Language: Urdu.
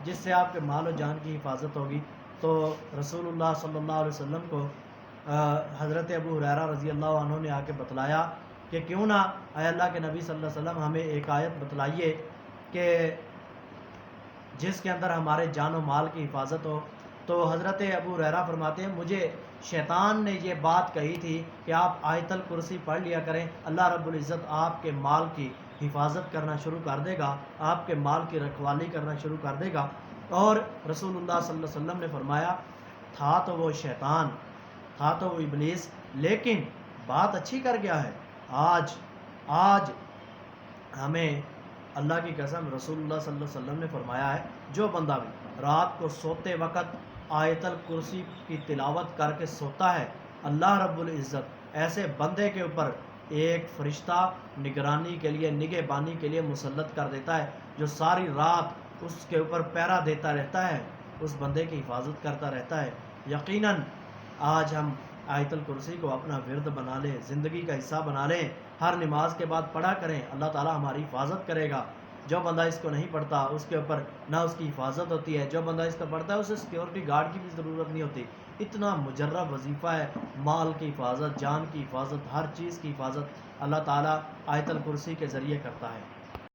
جس سے آپ کے مال و جان کی حفاظت ہوگی۔ تو رسول اللہ صلی اللہ علیہ وسلم کو حضرت ابو ہریرہ رضی اللہ عنہ نے آ کے بتلایا کہ کیوں نہ اے اللہ کے نبی صلی اللہ علیہ وسلم ہمیں ایک آیت بتلائیے کہ جس کے اندر ہمارے جان و مال کی حفاظت ہو۔ تو حضرت ابو ہریرہ فرماتے ہیں مجھے شیطان نے یہ بات کہی تھی کہ آپ آیت الکرسی پڑھ لیا کریں، اللہ رب العزت آپ کے مال کی حفاظت کرنا شروع کر دے گا، آپ کے مال کی رکھوالی کرنا شروع کر دے گا۔ اور رسول اللہ صلی اللہ علیہ وسلم نے فرمایا تھا تو وہ شیطان، تھا تو وہ ابلیس، لیکن بات اچھی کر گیا ہے۔ آج ہمیں اللہ کی قسم رسول اللہ صلی اللہ علیہ وسلم نے فرمایا ہے جو بندہ بھی رات کو سوتے وقت آیت الکرسی کی تلاوت کر کے سوتا ہے، اللہ رب العزت ایسے بندے کے اوپر ایک فرشتہ نگرانی کے لیے، نگہبانی کے لیے مسلط کر دیتا ہے، جو ساری رات اس کے اوپر پہرا دیتا رہتا ہے، اس بندے کی حفاظت کرتا رہتا ہے۔ یقیناً آج ہم آیت الکرسی کو اپنا ورد بنا لیں، زندگی کا حصہ بنا لیں، ہر نماز کے بعد پڑھا کریں، اللہ تعالیٰ ہماری حفاظت کرے گا۔ جو بندہ اس کو نہیں پڑھتا اس کے اوپر نہ اس کی حفاظت ہوتی ہے، جو بندہ اس کو پڑھتا ہے اسے سیکیورٹی گارڈ کی بھی ضرورت نہیں ہوتی۔ اتنا مجرب وظیفہ ہے، مال کی حفاظت، جان کی حفاظت، ہر چیز کی حفاظت اللہ تعالیٰ آیت الکرسی کے ذریعے کرتا ہے۔